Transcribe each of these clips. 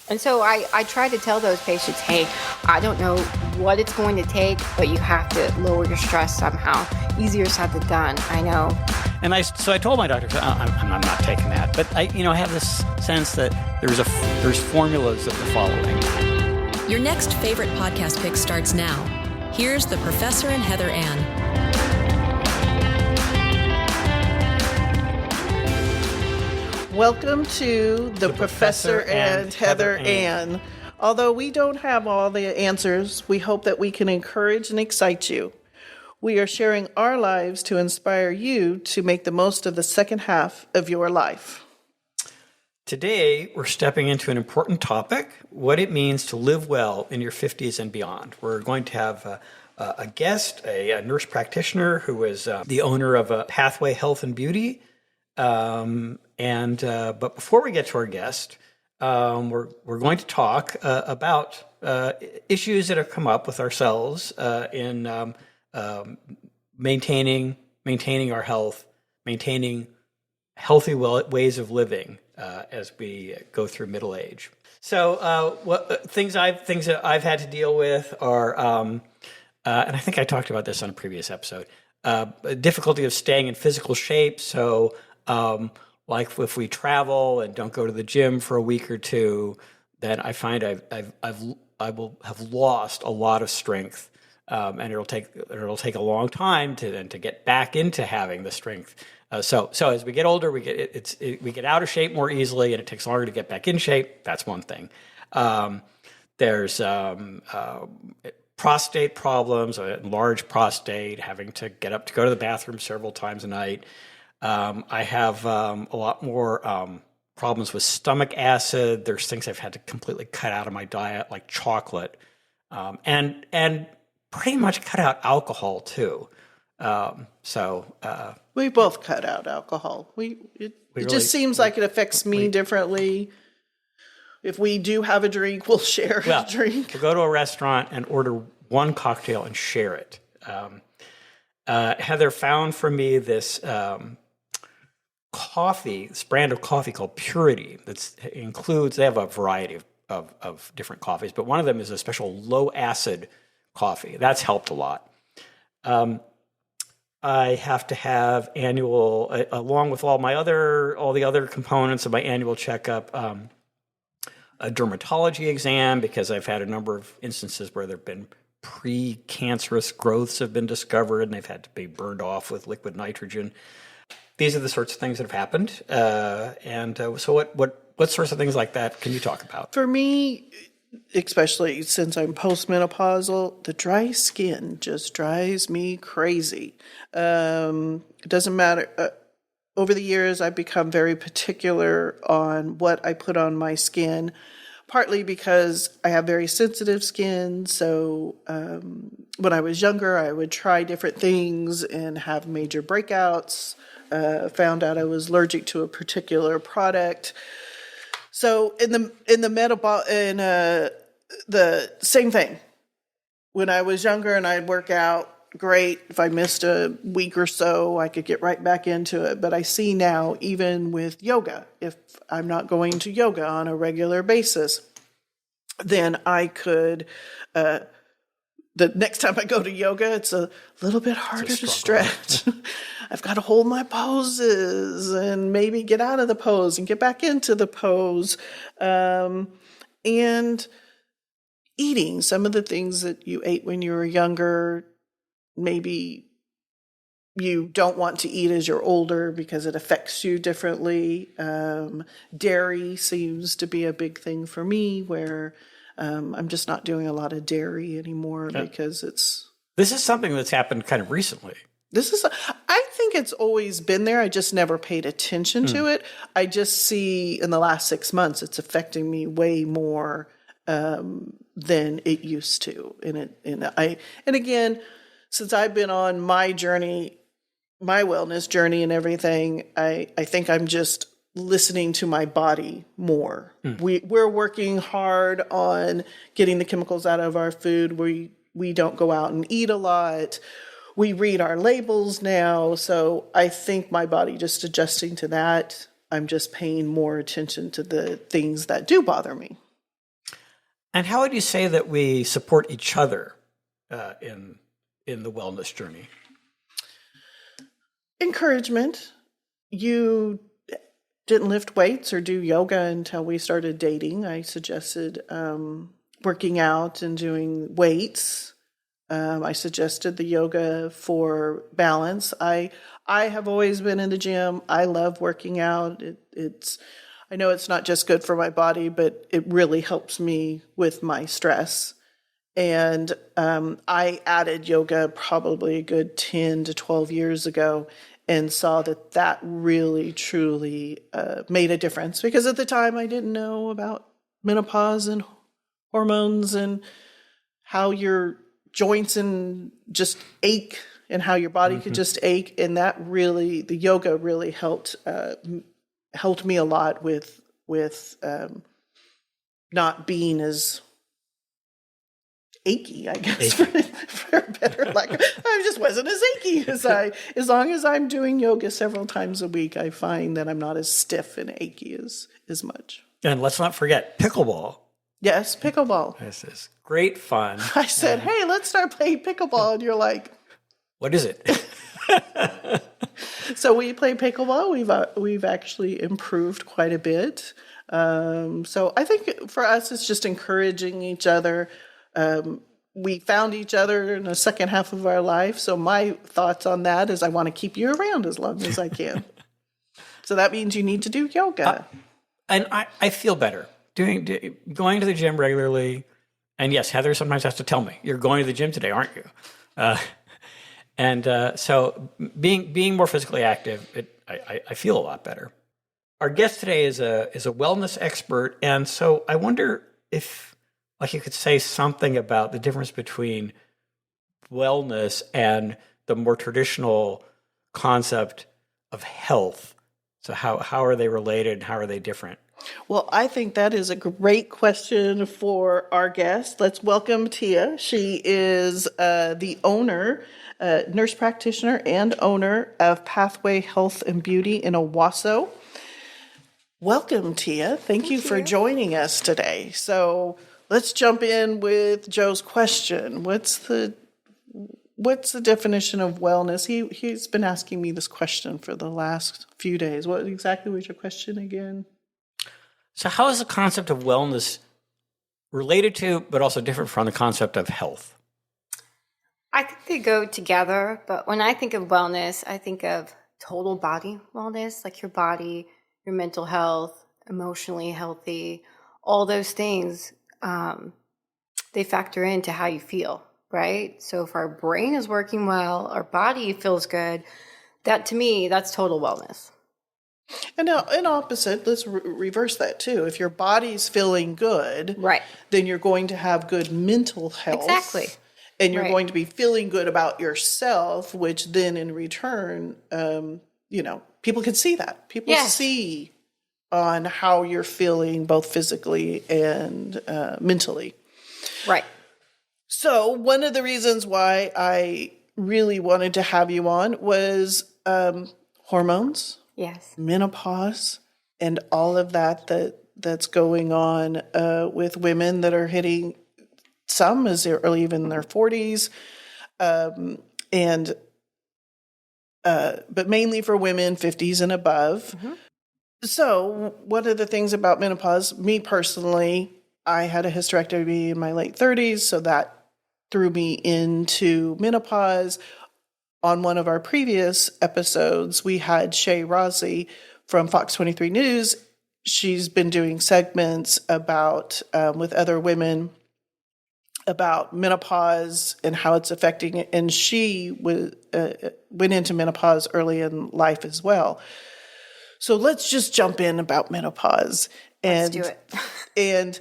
And so I try to tell those patients, hey, I don't know what it's going to take, but you have to lower your stress somehow. Easier said than done, I know. And so I told my doctor, I'm not taking that. But I have this sense that there's formulas of the following. Your next favorite podcast pick starts now. Here's the Professor and Heather Ann. Welcome to the Professor and Heather Ann. Although we don't have all the answers, we hope that we can encourage and excite you. We are sharing our lives to inspire you to make the most of the second half of your life. Today, we're stepping into an important topic, what it means to live well in your 50s and beyond. We're going to have a guest, a nurse practitioner who is the owner of Pathway Health and Beauty. But before we get to our guest, we're going to talk about issues that have come up with ourselves in maintaining our health, maintaining healthy ways of living as we go through middle age. So, things that I've had to deal with are, and I think I talked about this on a previous episode, difficulty of staying in physical shape. So, like if we travel and don't go to the gym for a week or two, then I find I will have lost a lot of strength, and it'll take a long time to get back into having the strength. So as we get older, we get out of shape more easily, and it takes longer to get back in shape. That's one thing. There's prostate problems, enlarged prostate, having to get up to go to the bathroom several times a night. I have a lot more problems with stomach acid. There's things I've had to completely cut out of my diet, like chocolate, and pretty much cut out alcohol too. We both cut out alcohol. It just seems like it affects me differently. If we do have a drink, we'll share a drink. We'll go to a restaurant and order one cocktail and share it. Heather found for me this brand of coffee called Purity. They have a variety of different coffees, but one of them is a special low acid coffee. That's helped a lot. I have to have annual, along with all the other components of my annual checkup, a dermatology exam, because I've had a number of instances where there have been pre-cancerous growths have been discovered and they've had to be burned off with liquid nitrogen. These are the sorts of things that have happened. So what sorts of things like that can you talk about? For me, especially since I'm postmenopausal, the dry skin just drives me crazy. It doesn't matter. Over the years, I've become very particular on what I put on my skin, partly because I have very sensitive skin. So when I was younger, I would try different things and have major breakouts. Found out I was allergic to a particular product. So in the same thing. When I was younger and I'd work out, great. If I missed a week or so, I could get right back into it. But I see now, even with yoga, if I'm not going to yoga on a regular basis, then I could, the next time I go to yoga, it's a little bit harder to stretch. I've got to hold my poses and maybe get out of the pose and get back into the pose. And eating some of the things that you ate when you were younger, maybe you don't want to eat as you're older because it affects you differently. Dairy seems to be a big thing for me, where I'm just not doing a lot of dairy anymore because This is something that's happened kind of recently. I think it's always been there. I just never paid attention to it. I just see in the last 6 months, it's affecting me way more than it used to. And again, since I've been on my journey, my wellness journey and everything, I think I'm just listening to my body more. We're working hard on getting the chemicals out of our food. We don't go out and eat a lot. We read our labels now. So I think my body just adjusting to that. I'm just paying more attention to the things that do bother me. And how would you say that we support each other in the wellness journey? Encouragement. You didn't lift weights or do yoga until we started dating. I suggested working out and doing weights. I suggested the yoga for balance. I have always been in the gym. I love working out. I know it's not just good for my body, but it really helps me with my stress. And I added yoga probably a good 10 to 12 years ago and saw that really, truly made a difference. Because at the time, I didn't know about menopause and hormones and how your joints and just ache and how your body could just ache. And the yoga really helped me a lot with not being as achy, I guess, for a better lack of, I just wasn't as achy as long as I'm doing yoga several times a week, I find that I'm not as stiff and achy as much. And let's not forget pickleball. Yes, pickleball. This is great fun. I said, hey, let's start playing pickleball. And you're like, what is it? So we play pickleball. We've actually improved quite a bit. So I think for us, it's just encouraging each other. We found each other in the second half of our life. So my thoughts on that is I want to keep you around as long as I can. So that means you need to do yoga. And I feel better going to the gym regularly. And yes, Heather sometimes has to tell me, you're going to the gym today, aren't you? So being more physically active, I feel a lot better. Our guest today is a wellness expert. And so I wonder if you could say something about the difference between wellness and the more traditional concept of health. So how are they related? How are they different? Well, I think that is a great question for our guest. Let's welcome Tia. She is the owner, nurse practitioner and owner of Pathway Health and Beauty in Owasso. Welcome, Tia. Thank you for joining us today. So let's jump in with Joe's question. What's the definition of wellness? He's been asking me this question for the last few days. What exactly was your question again? So how is the concept of wellness related to, but also different from the concept of health? I think they go together, but when I think of wellness, I think of total body wellness, like your body, your mental health, emotionally healthy, all those things, they factor into how you feel, right? So if our brain is working well, our body feels good, that to me, that's total wellness. And now, in opposite, let's reverse that too. If your body's feeling good, right, then you're going to have good mental health. Exactly. And you're going to be feeling good about yourself, which then in return, people can see that. People see on how you're feeling both physically and mentally. Right. So one of the reasons why I really wanted to have you on was hormones. Yes. Menopause and all of that's going on with women that are hitting some as early even in their 40s, but mainly for women 50s and above. Mm-hmm. So one of the things about menopause, me personally, I had a hysterectomy in my late 30s, so that threw me into menopause. On one of our previous episodes, we had Shay Rosley from Fox 23 News. She's been doing segments about with other women about menopause and how it's affecting it. And she went into menopause early in life as well. So let's just jump in about menopause. Let's do it. And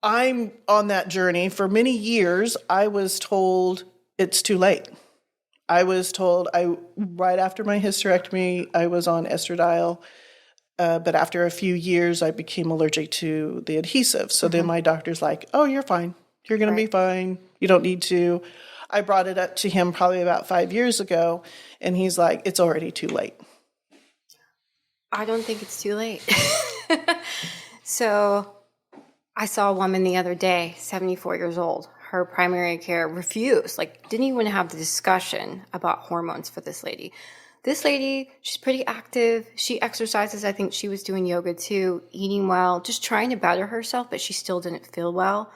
I'm on that journey. For many years, I was told it's too late. I was told right after my hysterectomy, I was on estradiol. But after a few years, I became allergic to the adhesive. So then my doctor's like, oh, you're fine. You're going to be fine. You don't need to. I brought it up to him probably about 5 years ago, and he's like, it's already too late. I don't think it's too late. So I saw a woman the other day, 74 years old. Her primary care refused, like didn't even have the discussion about hormones for this lady. This lady, she's pretty active. She exercises. I think she was doing yoga too, eating well, just trying to better herself, but she still didn't feel well.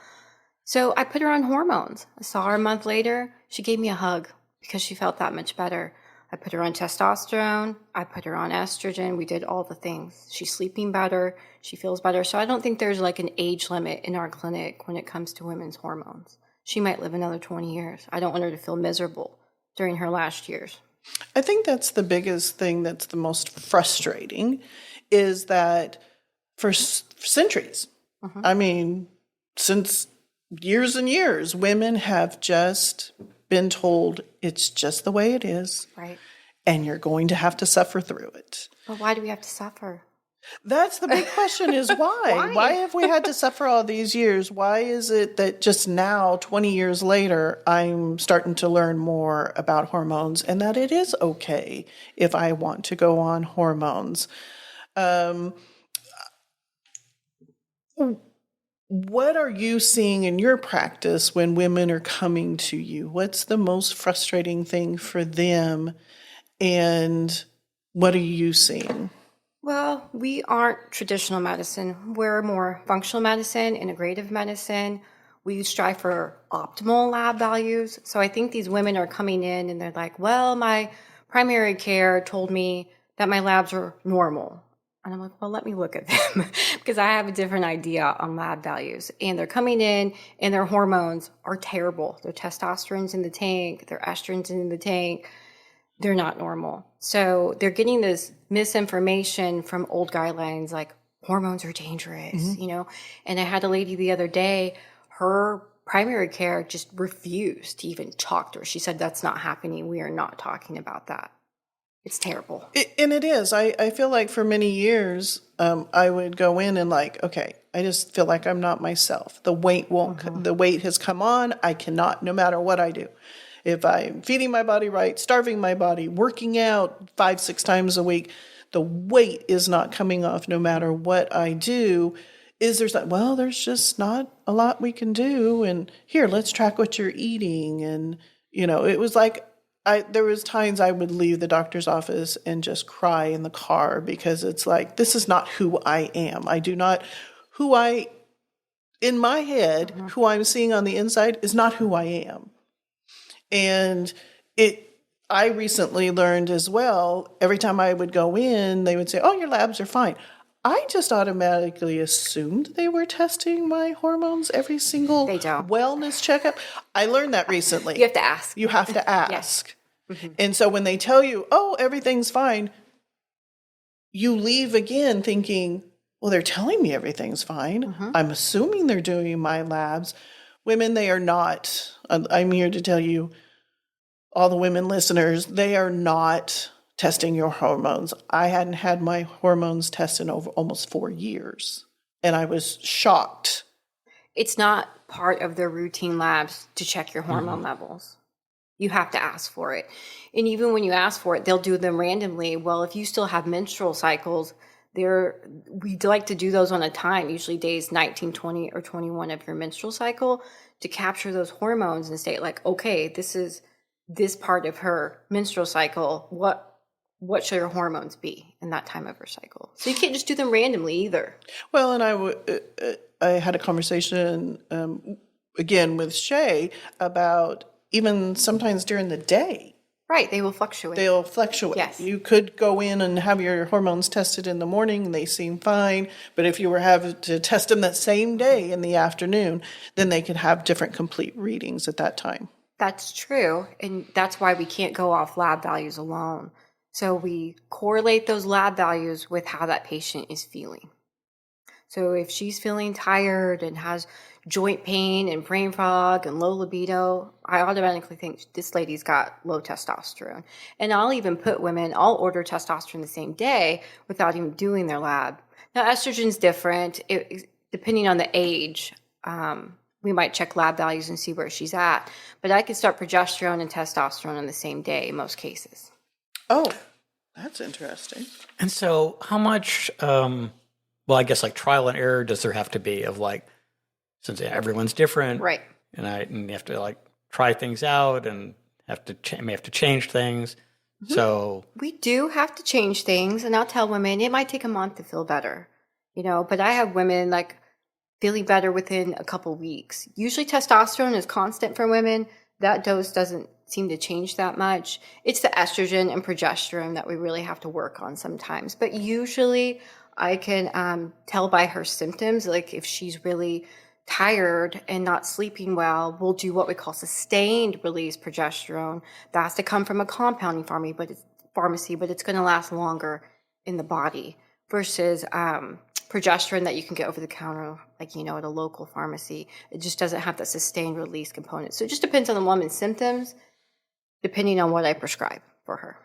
So I put her on hormones. I saw her a month later. She gave me a hug because she felt that much better. I put her on testosterone. I put her on estrogen. We did all the things. She's sleeping better. She feels better. So I don't think there's like an age limit in our clinic when it comes to women's hormones. She might live another 20 years. I don't want her to feel miserable during her last years. I think that's the biggest thing that's the most frustrating is that for centuries, I mean, since years and years, women have just been told it's just the way it is. Right. And you're going to have to suffer through it. But why do we have to suffer? That's the big question is why? Why have we had to suffer all these years? Why is it that just now, 20 years later, I'm starting to learn more about hormones and that it is okay if I want to go on hormones? What are you seeing in your practice when women are coming to you? What's the most frustrating thing for them? And what are you seeing? Well, we aren't traditional medicine. We're more functional medicine, integrative medicine. We strive for optimal lab values. So I think these women are coming in and they're like, well, my primary care told me that my labs are normal. And I'm like, well, let me look at them because I have a different idea on lab values. And they're coming in and their hormones are terrible. Their testosterone's in the tank, their estrogen's in the tank. They're not normal. So they're getting this misinformation from old guidelines like hormones are dangerous, you know? And I had a lady the other day, her primary care just refused to even talk to her. She said, that's not happening. We are not talking about that. It's terrible. And it is. I feel like for many years, I would go in and like, okay, I just feel like I'm not myself. The weight won't, the weight has come on. I cannot, no matter what I do. If I'm feeding my body right, starving my body, working out 5-6 times a week, the weight is not coming off no matter what I do. There's just not a lot we can do. And here, let's track what you're eating. And, you know, it was like, there was times I would leave the doctor's office and just cry in the car because it's like, this is not who I am. In my head, who I'm seeing on the inside is not who I am. And I recently learned as well, every time I would go in, they would say, oh, your labs are fine. I just automatically assumed they were testing my hormones every single wellness checkup. I learned that recently. You have to ask. You have to ask. Yes. And so when they tell you, oh, everything's fine, you leave again thinking, well, they're telling me everything's fine. I'm assuming they're doing my labs. Women, they are not. I'm here to tell you, all the women listeners, they are not testing your hormones. I hadn't had my hormones tested in over almost 4 years, and I was shocked. It's not part of their routine labs to check your hormone levels. You have to ask for it. And even when you ask for it, they'll do them randomly. Well, if you still have menstrual cycles, we'd like to do those on a time, usually days 19, 20, or 21 of your menstrual cycle to capture those hormones and say like, okay, this is this part of her menstrual cycle. What should her hormones be in that time of her cycle? So you can't just do them randomly either. Well, and I had a conversation again with Shay about even sometimes during the day. Right, they will fluctuate. They'll fluctuate. Yes. You could go in and have your hormones tested in the morning and they seem fine, but if you were having to test them that same day in the afternoon, then they could have different complete readings at that time. That's true, and that's why we can't go off lab values alone. So we correlate those lab values with how that patient is feeling. So if she's feeling tired and has joint pain and brain fog and low libido, I automatically think this lady's got low testosterone. And I'll even put women, I'll order testosterone the same day without even doing their lab. Now, estrogen's different. Depending on the age, we might check lab values and see where she's at. But I can start progesterone and testosterone on the same day in most cases. Oh, that's interesting. And so how much, well, I guess like trial and error does there have to be of like since everyone's different, Right. and you have to like try things out and may have to change things. So We do have to change things, and I'll tell women it might take a month to feel better, but I have women like feeling better within a couple weeks. Usually testosterone is constant for women. That dose doesn't seem to change that much. It's the estrogen and progesterone that we really have to work on sometimes. But usually I can tell by her symptoms, like if she's really tired and not sleeping well, we'll do what we call sustained release progesterone. That has to come from a compounding pharmacy, but it's going to last longer in the body versus progesterone that you can get over the counter, like, at a local pharmacy. It just doesn't have that sustained release component. So it just depends on the woman's symptoms, depending on what I prescribe for her.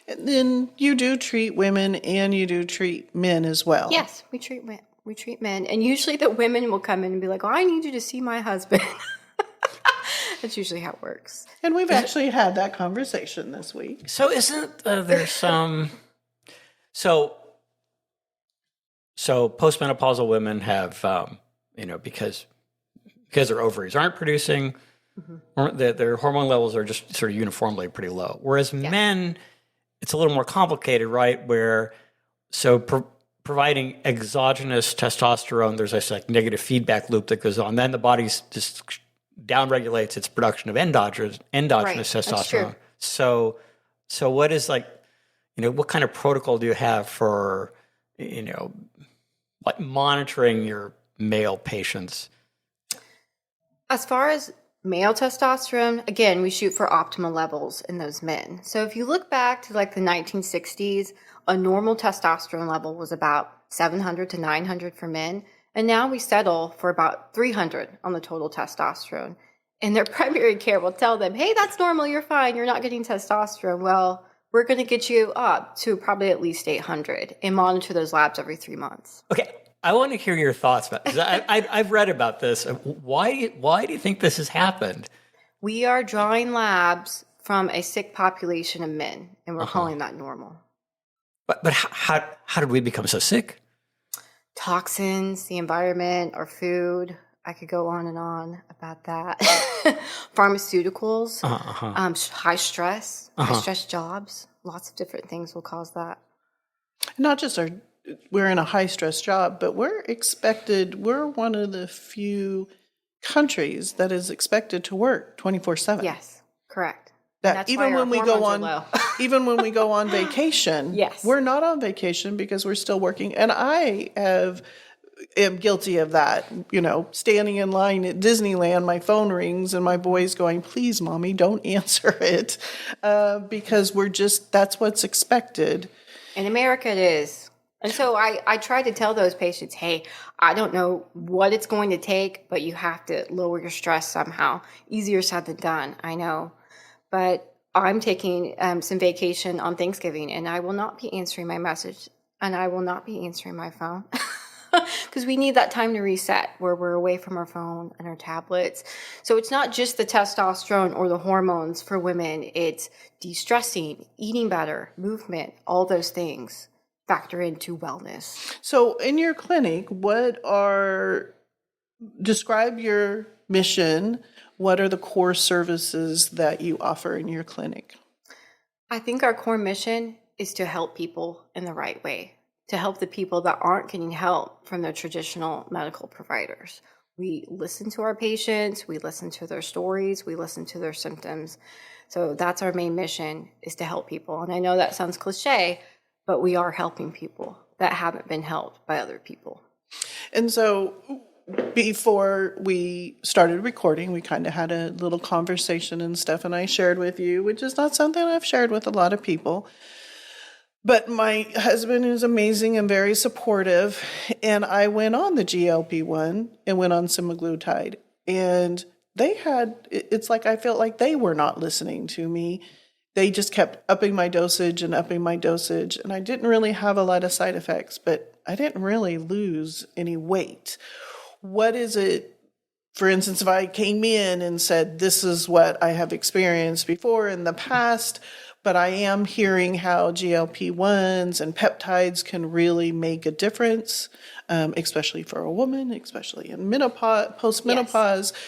And then you do treat women and you do treat men as well. Yes, we treat men. And usually the women will come in and be like, oh, I need you to see my husband. That's usually how it works. And we've actually had that conversation this week. So isn't there some... So postmenopausal women have, because their ovaries aren't producing, their hormone levels are just sort of uniformly pretty low. Whereas men, it's a little more complicated, right? Providing exogenous testosterone, there's this like negative feedback loop that goes on. Then the body just downregulates its production of endogenous testosterone. So what is what kind of protocol do you have for, like monitoring your male patients? As far as male testosterone, again, we shoot for optimal levels in those men. So if you look back to like the 1960s, a normal testosterone level was about 700 to 900 for men. And now we settle for about 300 on the total testosterone. And their primary care will tell them, hey, that's normal, you're fine, you're not getting testosterone. Well, we're going to get you up to probably at least 800 and monitor those labs every 3 months. Okay. I want to hear your thoughts about this. I've read about this. Why do you think this has happened? We are drawing labs from a sick population of men, and we're calling that normal. But how did we become so sick? Toxins, the environment, our food. I could go on and on about that. Pharmaceuticals, high stress, high stress jobs. Lots of different things will cause that. Not just we're in a high stress job, but we're one of the few countries that is expected to work 24/7. Yes, correct. That even when we go on, even when we go on vacation, yes, we're not on vacation because we're still working. And I am guilty of that. Standing in line at Disneyland, my phone rings and my boy's going, "Please, mommy, don't answer it," because that's what's expected. In America, it is. And so I try to tell those patients, hey, I don't know what it's going to take, but you have to lower your stress somehow. Easier said than done, I know. But I'm taking some vacation on Thanksgiving, and I will not be answering my message, and I will not be answering my phone. Because we need that time to reset where we're away from our phone and our tablets. So it's not just the testosterone or the hormones for women. It's de-stressing, eating better, movement, all those things factor into wellness. So in your clinic, describe your mission. What are the core services that you offer in your clinic? I think our core mission is to help people in the right way, to help the people that aren't getting help from their traditional medical providers. We listen to our patients, we listen to their stories, we listen to their symptoms. So that's our main mission, is to help people. And I know that sounds cliche, but we are helping people that haven't been helped by other people. And so before we started recording, we kind of had a little conversation and stuff, and I shared with you, which is not something I've shared with a lot of people. But my husband is amazing and very supportive, and I went on the GLP-1 and went on semaglutide, and it's like I felt like they were not listening to me. They just kept upping my dosage, and I didn't really have a lot of side effects, but I didn't really lose any weight. What is it, for instance, if I came in and said, this is what I have experienced before in the past, but I am hearing how GLP-1s and peptides can really make a difference, especially for a woman, especially in menopause, post-menopause. Yes.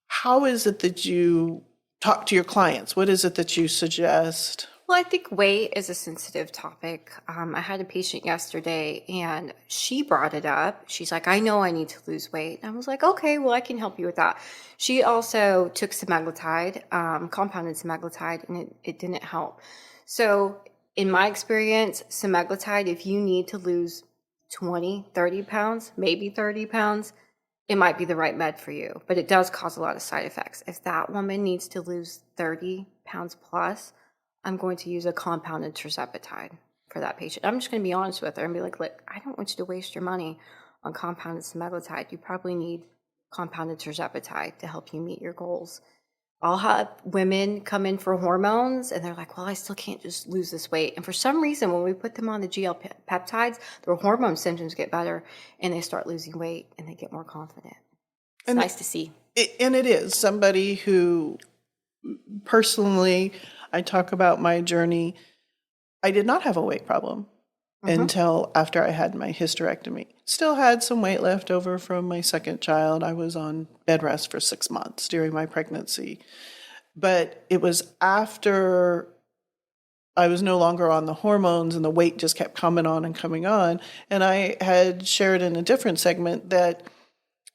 How is it that you talk to your clients? What is it that you suggest? Well, I think weight is a sensitive topic. I had a patient yesterday and she brought it up. She's like, I know I need to lose weight. And I was like, okay, well, I can help you with that. She also took semaglutide, compounded semaglutide, and it didn't help. So in my experience, semaglutide, if you need to lose 20, 30 pounds, maybe 30 pounds, it might be the right med for you, but it does cause a lot of side effects. If that woman needs to lose 30 pounds plus, I'm going to use a compounded tirzepatide for that patient. I'm just going to be honest with her and be like, look, I don't want you to waste your money on compounded semaglutide. You probably need compounded tirzepatide to help you meet your goals. I'll have women come in for hormones and they're like, well, I still can't just lose this weight. And for some reason, when we put them on the GLP peptides, their hormone symptoms get better and they start losing weight and they get more confident. It's nice to see. And it is somebody who personally, I talk about my journey. I did not have a weight problem until after I had my hysterectomy. Still had some weight left over from my second child. I was on bed rest for 6 months during my pregnancy. But it was after I was no longer on the hormones and the weight just kept coming on and coming on. And I had shared in a different segment that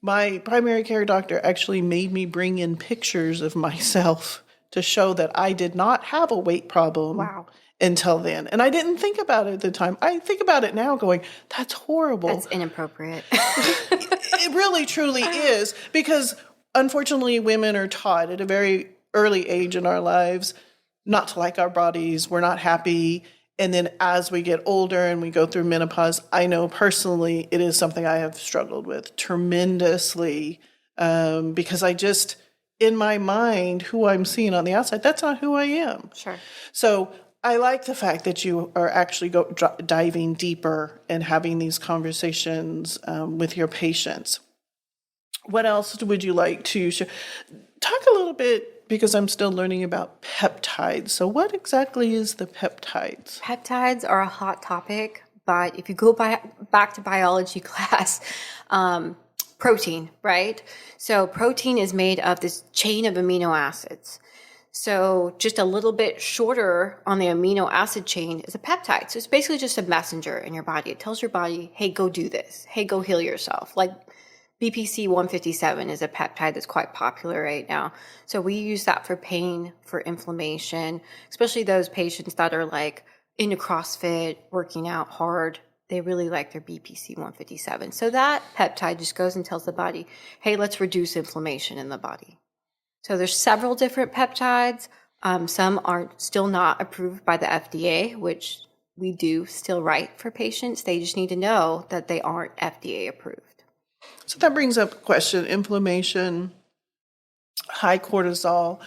my primary care doctor actually made me bring in pictures of myself to show that I did not have a weight problem until then. And I didn't think about it at the time. I think about it now going, that's horrible. That's inappropriate. It really, truly is. Because unfortunately, women are taught at a very early age in our lives not to like our bodies. We're not happy. And then as we get older and we go through menopause, I know personally it is something I have struggled with tremendously because I just, in my mind, who I'm seeing on the outside, that's not who I am. Sure. So I like the fact that you are actually diving deeper and having these conversations with your patients. What else would you like to share? Talk a little bit, because I'm still learning about peptides. So what exactly is the peptides? Peptides are a hot topic, but if you go back to biology class, protein, right? So protein is made of this chain of amino acids. So just a little bit shorter on the amino acid chain is a peptide. So it's basically just a messenger in your body. It tells your body, hey, go do this. Hey, go heal yourself. Like BPC 157 is a peptide that's quite popular right now. So we use that for pain, for inflammation, especially those patients that are like into CrossFit, working out hard. They really like their BPC 157. So that peptide just goes and tells the body, hey, let's reduce inflammation in the body. So there's several different peptides. Some are still not approved by the FDA, which we do still write for patients. They just need to know that they aren't FDA approved. So that brings up a question, inflammation, high cortisol.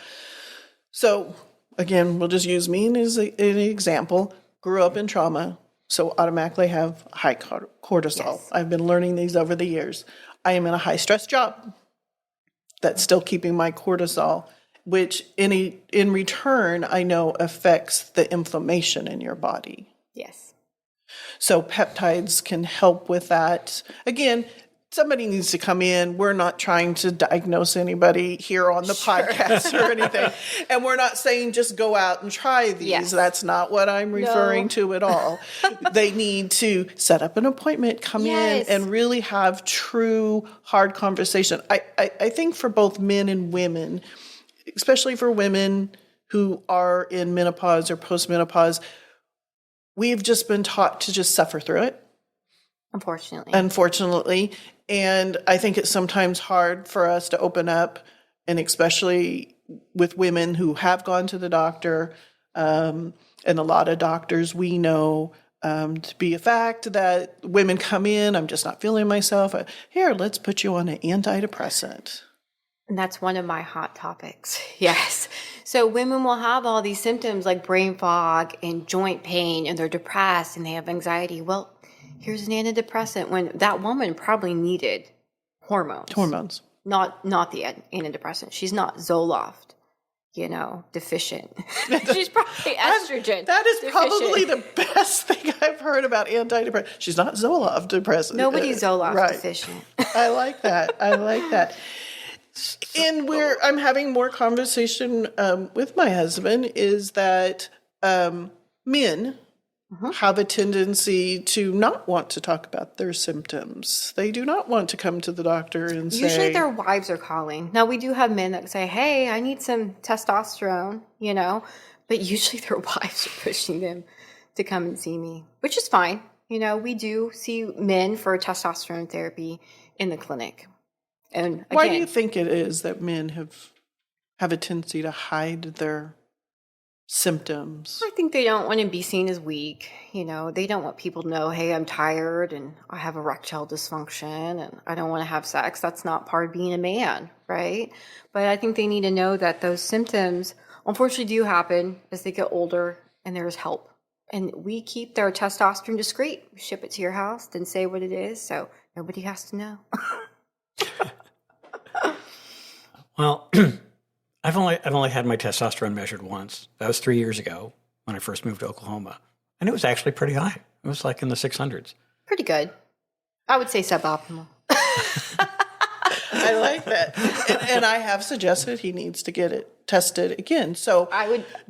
So again, we'll just use me as an example. Grew up in trauma, so automatically have high cortisol. Yes. I've been learning these over the years. I am in a high stress job. That's still keeping my cortisol, which in return, I know affects the inflammation in your body. Yes. So peptides can help with that. Again, somebody needs to come in. We're not trying to diagnose anybody here on the podcast or anything. And we're not saying just go out and try these. Yes. That's not what I'm referring to at all. They need to set up an appointment, come in and really have true hard conversation. I think for both men and women, especially for women who are in menopause or postmenopause, we've just been taught to just suffer through it. Unfortunately. And I think it's sometimes hard for us to open up, and especially with women who have gone to the doctor, and a lot of doctors we know to be a fact that women come in, I'm just not feeling myself. Here, let's put you on an antidepressant. And that's one of my hot topics. Yes. So women will have all these symptoms like brain fog and joint pain, and they're depressed and they have anxiety. Well, here's an antidepressant when that woman probably needed hormones. Not the antidepressant. She's not Zoloft. deficient. She's probably estrogen That is deficient. probably the best thing I've heard about antidepressants. She's not Zoloft depressant. Nobody's Zoloft right. deficient. I like that. And where I'm having more conversation with my husband is that men have a tendency to not want to talk about their symptoms. They do not want to come to the doctor and say... Usually their wives are calling. Now, we do have men that say, hey, I need some testosterone, but usually their wives are pushing them to come and see me, which is fine. We do see men for testosterone therapy in the clinic. And again, why do you think it is that men have a tendency to hide their symptoms? I think they don't want to be seen as weak. They don't want people to know, hey, I'm tired and I have erectile dysfunction and I don't want to have sex. That's not part of being a man, right? But I think they need to know that those symptoms unfortunately do happen as they get older and there's help. And we keep their testosterone discreet. We ship it to your house, then say what it is, so nobody has to know. Well, I've only had my testosterone measured once. That was 3 years ago when I first moved to Oklahoma, and it was actually pretty high. It was like in the 600s. Pretty good. I would say suboptimal. I like that, and I have suggested he needs to get it tested again. So,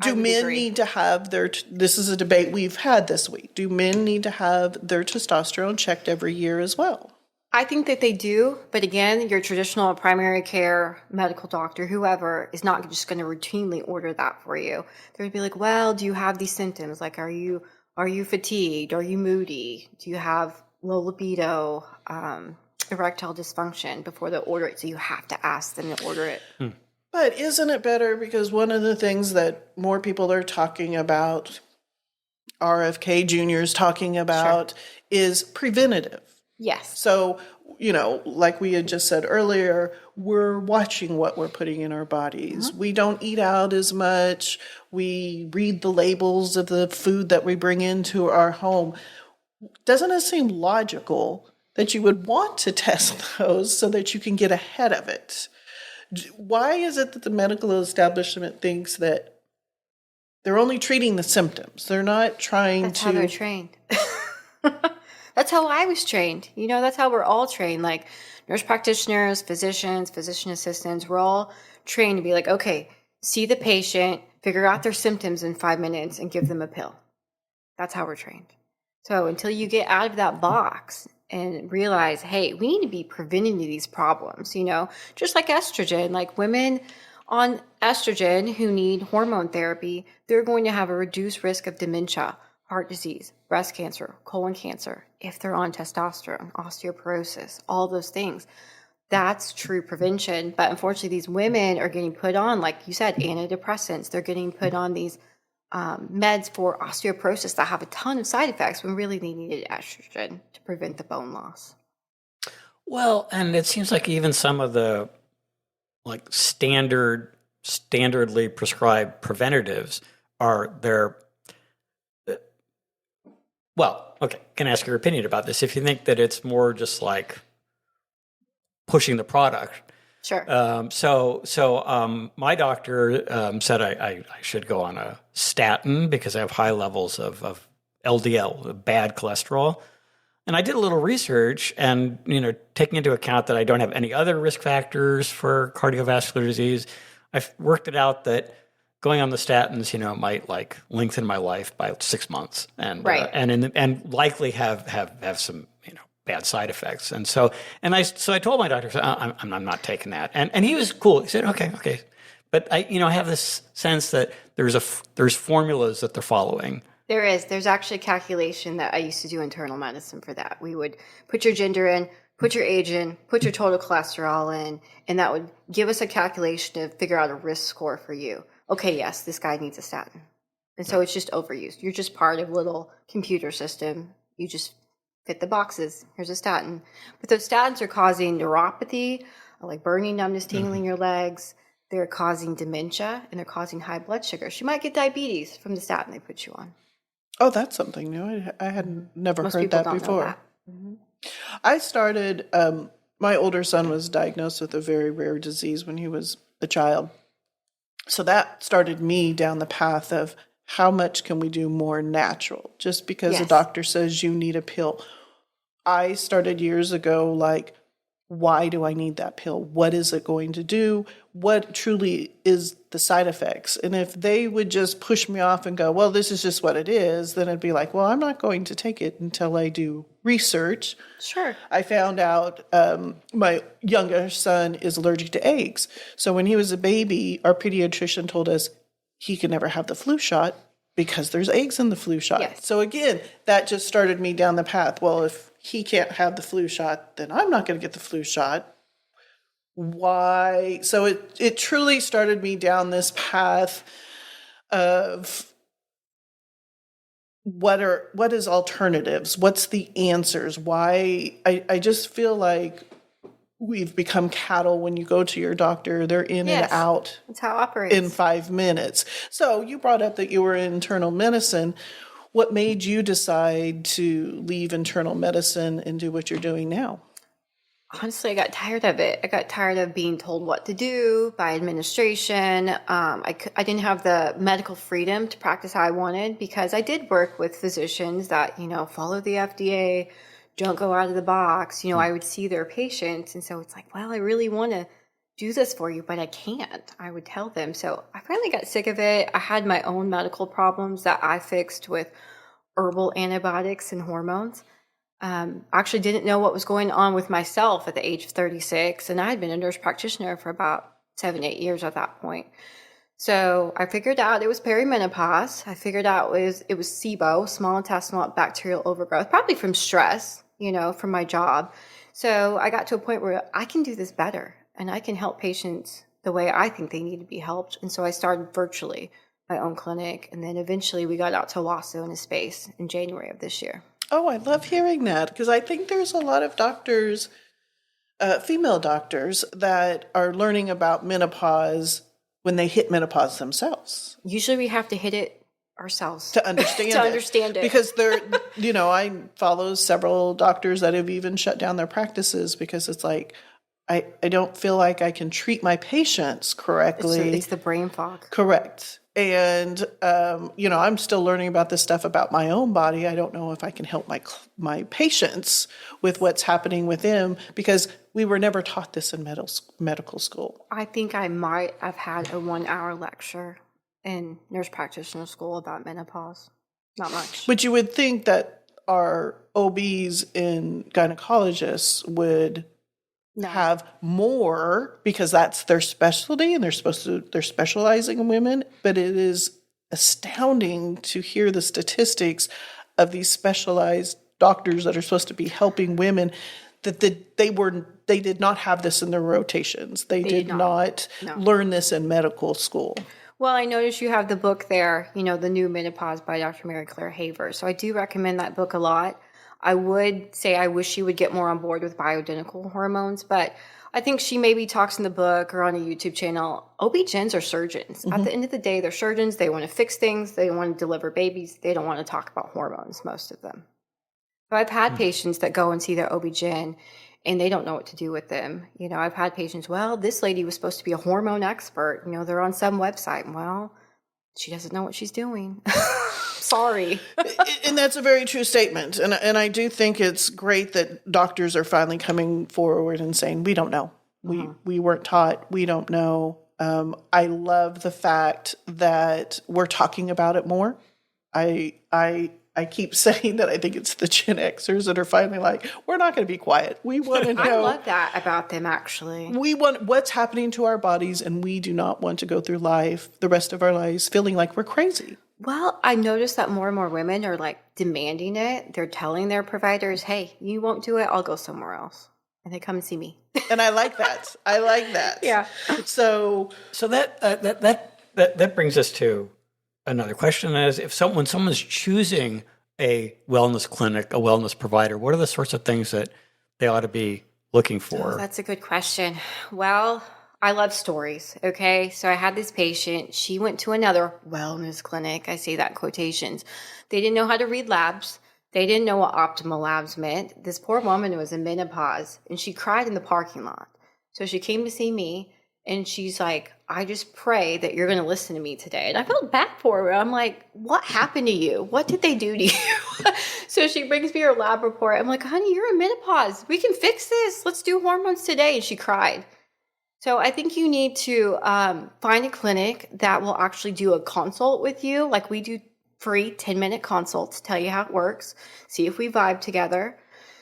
do men agree. need to have their? This is a debate we've had this week. Do men need to have their testosterone checked every year as well? I think that they do, but again, your traditional primary care medical doctor, whoever, is not just going to routinely order that for you. They're going to be like, well, do you have these symptoms? Like, are you fatigued? Are you moody? Do you have low libido, erectile dysfunction before they order it? So you have to ask them to order it. But isn't it better? Because one of the things that more people are talking about, RFK Jr. is talking about, is preventative. Yes. So, like we had just said earlier, we're watching what we're putting in our bodies. We don't eat out as much. We read the labels of the food that we bring into our home. Doesn't it seem logical that you would want to test those so that you can get ahead of it? Why is it that the medical establishment thinks that they're only treating the symptoms? They're not trying That's how they're trained. That's how I was trained. That's how we're all trained. Like nurse practitioners, physicians, physician assistants, we're all trained to be like, okay, see the patient, figure out their symptoms in 5 minutes and give them a pill. That's how we're trained. So until you get out of that box and realize, hey, we need to be preventing these problems, just like estrogen, like women on estrogen who need hormone therapy, they're going to have a reduced risk of dementia, heart disease, breast cancer, colon cancer, if they're on testosterone, osteoporosis, all those things. That's true prevention. But unfortunately, these women are getting put on, like you said, antidepressants. They're getting put on these meds for osteoporosis that have a ton of side effects when really they needed estrogen to prevent the bone loss. Well, and it seems like even some of the standardly prescribed preventatives they're well, okay, can I ask your opinion about this? If you think that it's more just like pushing the product. Sure. So my doctor said I should go on a statin because I have high levels of LDL, bad cholesterol. And I did a little research and, taking into account that I don't have any other risk factors for cardiovascular disease, I've worked it out that going on the statins, might lengthen my life by 6 months, and right. And likely have some bad side effects. And so I told my doctor, I'm not taking that, and he was cool. He said, okay, but I have this sense that there's formulas that they're following. There's actually a calculation that I used to do internal medicine for that. We would put your gender in, put your age in, put your total cholesterol in, and that would give us a calculation to figure out a risk score for you. Okay, yes, this guy needs a statin. And so it's just overused. You're just part of a little computer system. You just fit the boxes. Here's a statin. But those statins are causing neuropathy, like burning, numbness, tingling in your legs. They're causing dementia, and they're causing high blood sugar. She might get diabetes from the statin they put you on. Oh, that's something new. I had never heard that before. Mm-hmm. I started, my older son was diagnosed with a very rare disease when he was a child. So that started me down the path of how much can we do more natural? Just because a Yes. doctor says you need a pill. I started years ago, like, why do I need that pill? What is it going to do? What truly is the side effects? And if they would just push me off and go, well, this is just what it is, then it'd be like, well, I'm not going to take it until I do research. Sure. I found out my younger son is allergic to eggs. So when he was a baby, our pediatrician told us he could never have the flu shot because there's eggs in the flu shot. Yes. So again, that just started me down the path. Well, if he can't have the flu shot, then I'm not going to get the flu shot. Why? So it truly started me down this path of what is alternatives? What's the answers? Why? I just feel like we've become cattle. When you go to your doctor, they're in Yes. and out That's how it operates. in 5 minutes. So you brought up that you were in internal medicine. What made you decide to leave internal medicine and do what you're doing now? Honestly, I got tired of it. I got tired of being told what to do by administration. I didn't have the medical freedom to practice how I wanted, because I did work with physicians that, follow the FDA, don't go out of the box. I would see their patients. And so it's like, well, I really want to do this for you, but I can't. I would tell them. So I finally got sick of it. I had my own medical problems that I fixed with herbal antibiotics and hormones. I actually didn't know what was going on with myself at the age of 36, and I had been a nurse practitioner for about 7-8 years at that point. So I figured out it was perimenopause. I figured out it was SIBO, small intestinal bacterial overgrowth, probably from stress, from my job. So I got to a point where I can do this better, and I can help patients the way I think they need to be helped. And so I started virtually my own clinic, and then eventually we got out to Owasso in a space in January of this year. Oh, I love hearing that, because I think there's a lot of doctors, female doctors, that are learning about menopause when they hit menopause themselves. Usually we have to hit it ourselves To understand to it. understand it. Because they're, I follow several doctors that have even shut down their practices because it's like, I don't feel like I can treat my patients correctly. It's the brain fog. Correct. And, I'm still learning about this stuff about my own body. I don't know if I can help my patients with what's happening with them, because we were never taught this in medical school. I think I might have had a 1-hour lecture in nurse practitioner school about menopause. Not much. But you would think that our OBs and gynecologists would have more, because that's their specialty and they're specializing in women. But it is astounding to hear the statistics of these specialized doctors that are supposed to be helping women, that they did not have this in their rotations. They did not learn this in medical school. Well, I noticed you have the book there, The New Menopause by Dr. Mary Claire Haver. So I do recommend that book a lot. I would say I wish she would get more on board with bioidentical hormones, but I think she maybe talks in the book or on a YouTube channel. OB-GYNs are surgeons. At the end of the day, they're surgeons. They want to fix things. They want to deliver babies. They don't want to talk about hormones, most of them. So I've had patients that go and see their OB-GYN and they don't know what to do with them. I've had patients, well, this lady was supposed to be a hormone expert. They're on some website. Well, she doesn't know what she's doing. Sorry. And that's a very true statement. And I do think it's great that doctors are finally coming forward and saying, we don't know. We weren't taught. We don't know. I love the fact that we're talking about it more. I keep saying that I think it's the Gen Xers that are finally like, we're not going to be quiet. We want to know. I love that about them, actually. We want what's happening to our bodies, and we do not want to go through life, the rest of our lives, feeling like we're crazy. Well, I noticed that more and more women are demanding it. They're telling their providers, hey, you won't do it, I'll go somewhere else. And they come and see me. And I like that. I like that. Yeah. So that brings us to another question: is when someone's choosing a wellness clinic, a wellness provider, what are the sorts of things that they ought to be looking for? Oh, that's a good question. Well, I love stories. Okay. So I had this patient. She went to another wellness clinic. I say that in quotations. They didn't know how to read labs. They didn't know what optimal labs meant. This poor woman was in menopause and she cried in the parking lot. So she came to see me And she's like, I just pray that you're going to listen to me today. And I felt bad for her. I'm like, what happened to you? What did they do to you? So she brings me her lab report. I'm like, honey, you're in menopause. We can fix this. Let's do hormones today. And she cried. So I think you need to find a clinic that will actually do a consult with you. Like we do free 10-minute consults, tell you how it works, see if we vibe together.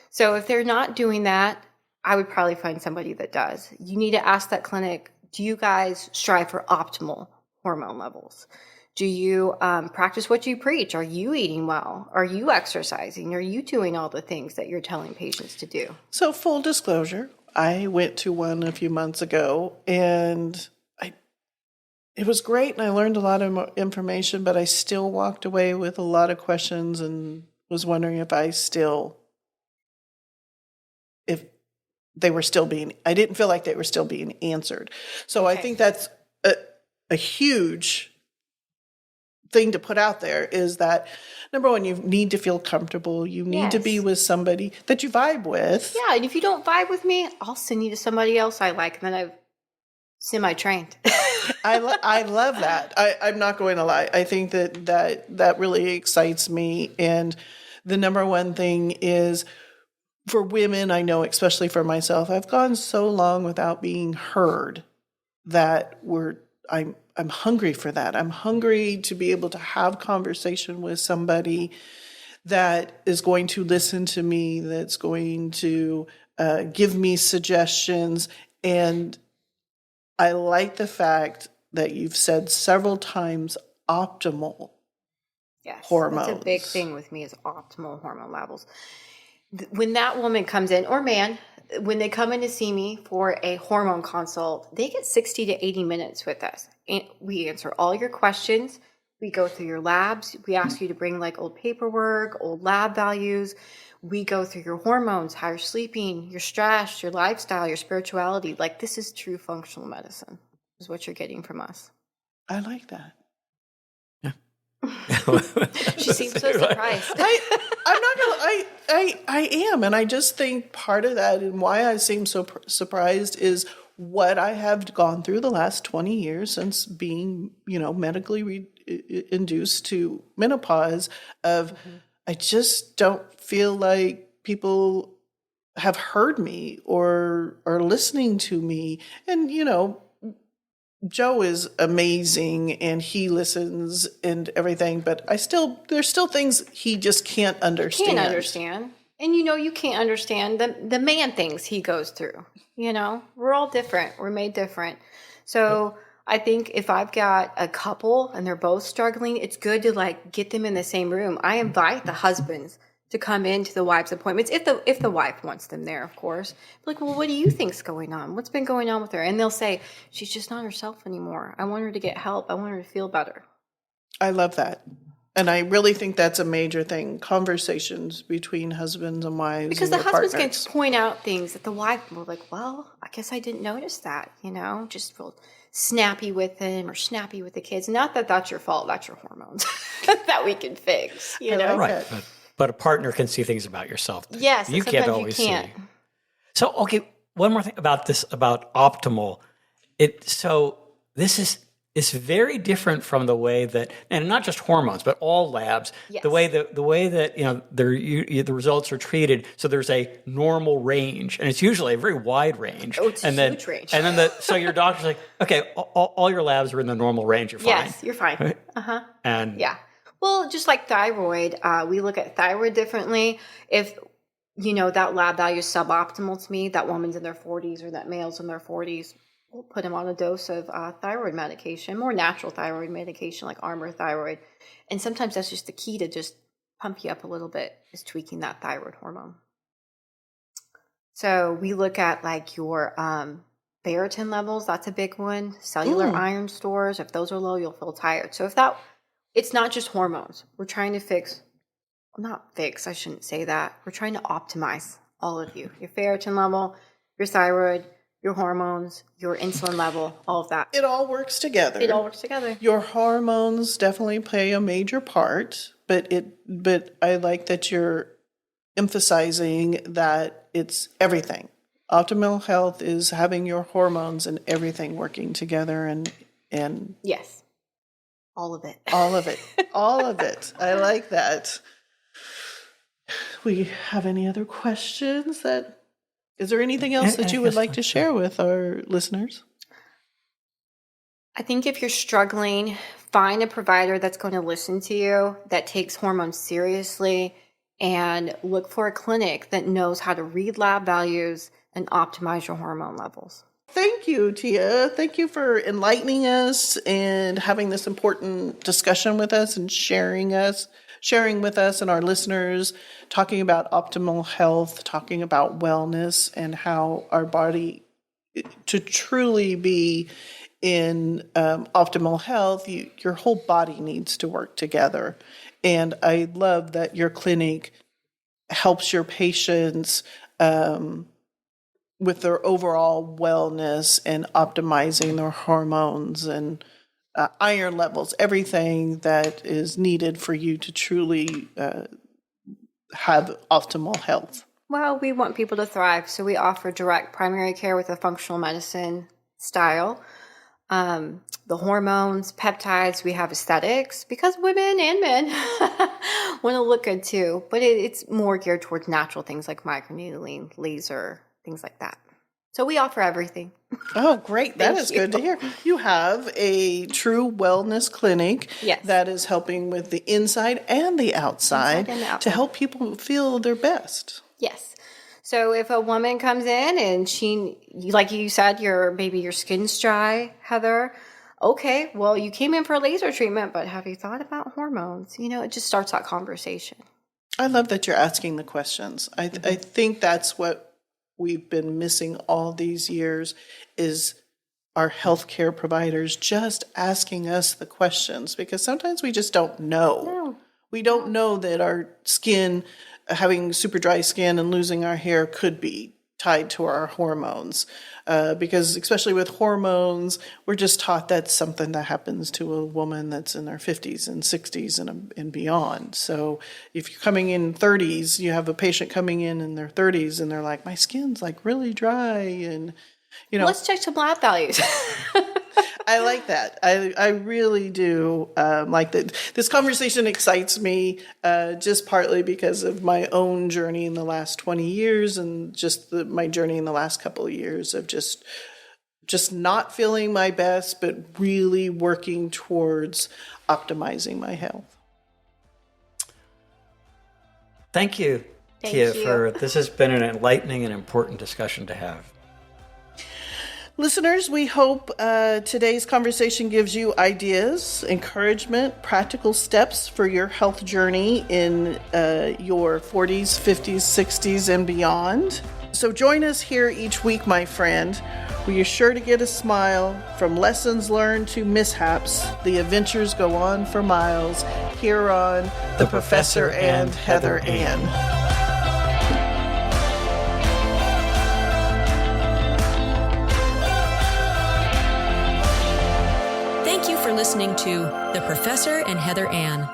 So if they're not doing that, I would probably find somebody that does. You need to ask that clinic, do you guys strive for optimal hormone levels? Do you practice what you preach? Are you eating well? Are you exercising? Are you doing all the things that you're telling patients to do? So full disclosure, I went to one a few months ago, and it was great, and I learned a lot of information, but I still walked away with a lot of questions and was wondering if they were still being, I didn't feel like they were still being answered. So Okay. I think that's a huge thing to put out there, is that, number one, you need to feel comfortable. You need to be Yes. with somebody that you vibe with. Yeah, and if you don't vibe with me, I'll send you to somebody else I like, and then I've semi-trained. I love that. I'm not going to lie. I think that really excites me. And the number one thing is, for women, I know, especially for myself, I've gone so long without being heard that I'm hungry for that. I'm hungry to be able to have conversation with somebody that is going to listen to me, that's going to give me suggestions. And I like the fact that you've said several times optimal Yes, hormones. that's a big thing with me, is optimal hormone levels. When that woman comes in, or man, when they come in to see me for a hormone consult, they get 60 to 80 minutes with us. And we answer all your questions. We go through your labs. We ask you to bring like old paperwork, old lab values. We go through your hormones, how you're sleeping, your stress, your lifestyle, your spirituality. Like, this is true functional medicine, is what you're getting from us. I like that. She seems so surprised. I'm not gonna. I am, and I just think part of that, and why I seem so surprised, is what I have gone through the last 20 years since being, medically induced to menopause. I just don't feel like people have heard me or are listening to me, and Joe is amazing and he listens and everything, but there's still things he just can't understand. Can't understand. And you can't understand the man things he goes through. We're all different. We're made different. So I think if I've got a couple and they're both struggling, it's good to get them in the same room. I invite the husbands to come into the wife's appointments, if the wife wants them there, of course. Like, well, what do you think's going on? What's been going on with her? And they'll say, she's just not herself anymore. I want her to get help. I want her to feel better. I love that. And I really think that's a major thing, conversations between husbands and wives. Because and the their husbands partners. can point out things that the wife will like, well, I guess I didn't notice that, just feel snappy with him or snappy with the kids. Not that that's your fault. That's your hormones that we can fix, I like Right. that. But a partner can see things about yourself that Yes, you sometimes can't always you can't. see. So, okay, one more thing about this, about optimal. It's very different from the way that, and not just hormones, but all labs. Yes. The way that the results are treated. So there's a normal range, and it's usually a very wide range. Oh, it's a huge range. And then so your doctor's like, okay, all your labs are in the normal range. You're fine. Yes, you're fine. Right? Uh-huh. And Yeah. Well, just like thyroid, we look at thyroid differently. If, that lab value is suboptimal to me, that woman's in their 40s or that male's in their 40s, we'll put him on a dose of thyroid medication, more natural thyroid medication like Armour thyroid. And sometimes that's just the key to just pump you up a little bit, is tweaking that thyroid hormone. So we look at your biotin levels. That's a big one. Cellular iron stores. If those are low, you'll feel tired. So it's not just hormones. We're trying to I shouldn't say that. We're trying to optimize all of you. Your ferritin level, your thyroid, your hormones, your insulin level, all of that. It all works together. It all works together. Your hormones definitely play a major part, but I like that you're emphasizing that it's everything. Optimal health is having your hormones and everything working together and Yes. All of it. all of it. All of it. I like that. We have any other questions is there anything else that you would like to share with our listeners? I think if you're struggling, find a provider that's going to listen to you, that takes hormones seriously, and look for a clinic that knows how to read lab values and optimize your hormone levels. Thank you, Tia. Thank you for enlightening us and having this important discussion with us and sharing with us and our listeners, talking about optimal health, talking about wellness and how our body, to truly be in optimal health, your whole body needs to work together. And I love that your clinic helps your patients with their overall wellness and optimizing their hormones and iron levels, everything that is needed for you to truly have optimal health. Well, we want people to thrive, so we offer direct primary care with a functional medicine style. The hormones, peptides, we have aesthetics, because women and men want to look good too, but it's more geared towards natural things like microneedling, laser, things like that. So we offer everything. Oh, great. That is good to hear. You have a true wellness clinic that is helping with the inside and the outside, to help people feel their best. Yes. So if a woman comes in and she, like you said, maybe your skin's dry, Heather, okay, well, you came in for a laser treatment, but have you thought about hormones? It just starts that conversation. I love that you're asking the questions. I think that's what we've been missing all these years, is our healthcare providers just asking us the questions, because sometimes we just don't know. No. We don't know that our skin, having super dry skin and losing our hair, could be tied to our hormones. Because especially with hormones, we're just taught that's something that happens to a woman that's in their 50s and 60s and beyond. So if you're coming in 30s, you have a patient coming in their 30s and they're like, my skin's like really dry, and Let's check some lab values. I like that. I really do like that. This conversation excites me just partly because of my own journey in the last 20 years and just my journey in the last couple of years of just not feeling my best, but really working towards optimizing my health. Thank you, Tia, this has been an enlightening and important discussion to have. Listeners, we hope today's conversation gives you ideas, encouragement, practical steps for your health journey in your 40s, 50s, 60s, and beyond. So join us here each week, my friend, where you're sure to get a smile. From lessons learned to mishaps, the adventures go on for miles here on The Professor and Heather Ann. Listening to The Professor and Heather Ann.